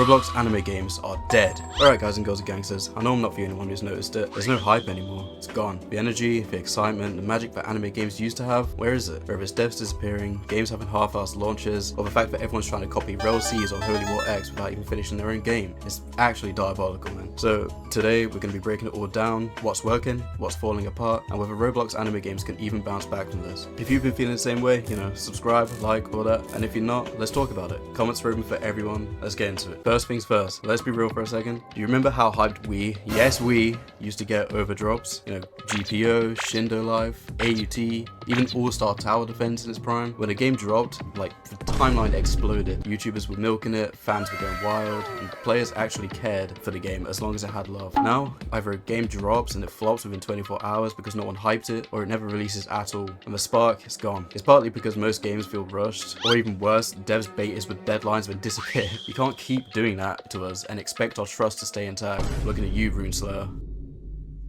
Roblox Anime Games are dead. Alright guys and girls and gangsters, I know I'm not the only one who's noticed it. There's no hype anymore. It's gone. The energy, the excitement, the magic that anime games used to have, where is it? Whether it's devs disappearing, games having half-assed launches, or the fact that everyone's trying to copy Rell or Holy War X without even finishing their own game. It's actually diabolical, man. So today we're going to be breaking it all down, what's working, what's falling apart, and whether Roblox Anime Games can even bounce back from this. If you've been feeling the same way, subscribe, like, all that, and if you're not, let's talk about it. Comments are open for everyone. Let's get into it. First things first, let's be real for a second. Do you remember how hyped we used to get over drops? GPO, Shindo Life, AUT, even All-Star Tower Defense in its prime. When a game dropped, the timeline exploded. YouTubers were milking it, fans were going wild, and players actually cared for the game as long as it had love. Now, either a game drops and it flops within 24 hours because no one hyped it, or it never releases at all, and the spark is gone. It's partly because most games feel rushed, or even worse, devs bait us with deadlines and disappear. You can't keep doing that to us and expect our trust to stay intact. Looking at you, Runeslayer.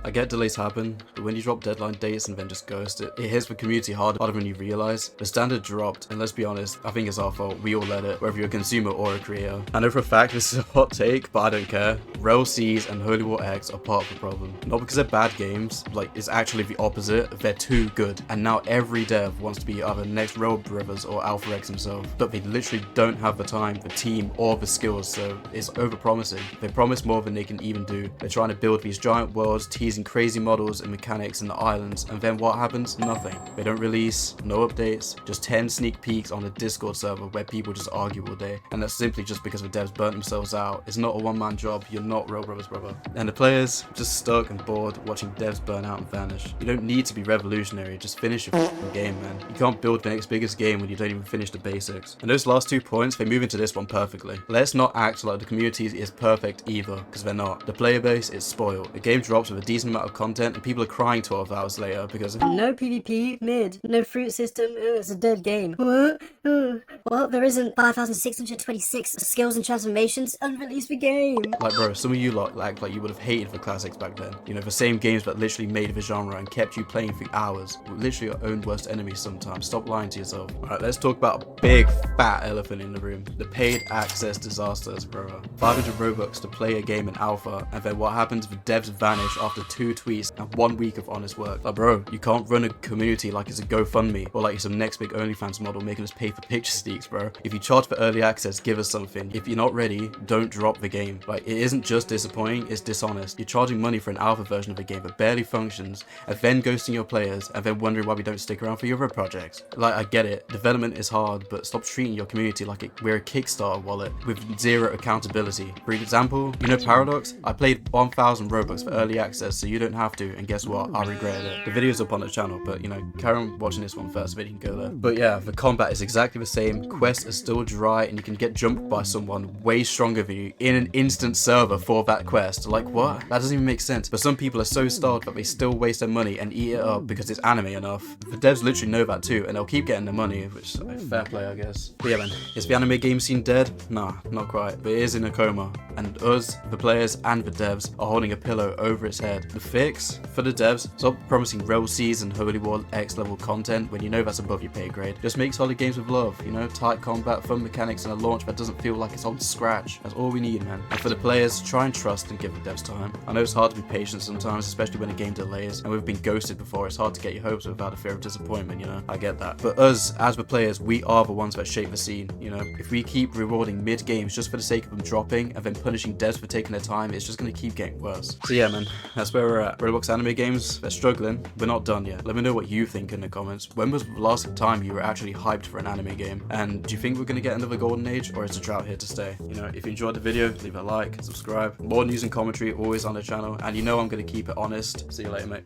I get delays happen, but when you drop deadline dates and then just ghost it, it hits the community harder than you realize. The standard dropped, and let's be honest, I think it's our fault. We all let it, whether you're a consumer or a creator. I know for a fact this is a hot take, but I don't care. Rell and Holy War X are part of the problem. Not because they're bad games, it's actually the opposite. They're too good, and now every dev wants to be either next Rell Brothers or Alpha X himself, but they literally don't have the time, the team, or the skills, so it's over-promising. They promise more than they can even do. They're trying to build these giant worlds, teasing crazy models and mechanics in the islands, and then what happens? Nothing. They don't release, no updates, just 10 sneak peeks on a Discord server where people just argue all day, and that's simply just because the devs burnt themselves out. It's not a one-man job. You're not Rell Brothers, brother. And the players just stuck and bored watching devs burn out and vanish. You don't need to be revolutionary, just finish your f***ing game, man. You can't build the next biggest game when you don't even finish the basics. And those last 2 points, they move into this one perfectly. Let's not act like the community is perfect either, because they're not. The player base is spoiled. The game drops with a decent amount of content and people are crying 12 hours later because no PvP, mid, no fruit system, it's a dead game. What? Well, there isn't 5,626 skills and transformations, unreleased the game. Bro, some of you lot act like you would have hated the classics back then. The same games that literally made the genre and kept you playing for hours. Literally your own worst enemies sometimes. Stop lying to yourself. Alright, let's talk about a big fat elephant in the room. The paid access disasters, bro. 500 Robux to play a game in alpha, and then what happens? The devs vanish after 2 tweets and 1 week of honest work. Bro, you can't run a community like it's a GoFundMe or like you're some next big OnlyFans model making us pay for picture sneaks, bro. If you charge for early access, give us something. If you're not ready, don't drop the game. It isn't just disappointing, it's dishonest. You're charging money for an alpha version of a game that barely functions, and then ghosting your players, and then wondering why we don't stick around for your other projects. I get it, development is hard, but stop treating your community like we're a Kickstarter wallet with zero accountability. For example, Paradox? I played 1,000 Robux for early access, so you don't have to, and guess what? I regretted it. The video's up on the channel, but carry on watching this one first, then you can go there. But yeah, the combat is exactly the same, quests are still dry, and you can get jumped by someone way stronger than you in an instant server for that quest. What? That doesn't even make sense. But some people are so starved that they still waste their money and eat it up because it's anime enough. The devs literally know that too, and they'll keep getting their money, which is fair play, I guess. But yeah, man, is the anime game scene dead? Nah, not quite, but it is in a coma, and us, the players and the devs, are holding a pillow over its head. The fix for the devs: stop promising Rell and Holy War X level content when you know that's above your pay grade. Just make solid games with love, tight combat, fun mechanics, and a launch that doesn't feel like it's on scratch. That's all we need, man. And for the players, try and trust and give the devs time. I know it's hard to be patient sometimes, especially when a game delays, and we've been ghosted before. It's hard to get your hopes without a fear of disappointment, I get that. But us, as the players, we are the ones that shape the scene, If we keep rewarding mid games just for the sake of them dropping, and then punishing devs for taking their time, it's just gonna keep getting worse. So yeah, man, that's where we're at. Roblox Anime Games, they're struggling. We're not done yet. Let me know what you think in the comments. When was the last time you were actually hyped for an anime game? And do you think we're gonna get another golden age, or is the drought here to stay? If you enjoyed the video, leave a like, subscribe. More news and commentary always on the channel, and I'm gonna keep it honest. See you later, mate.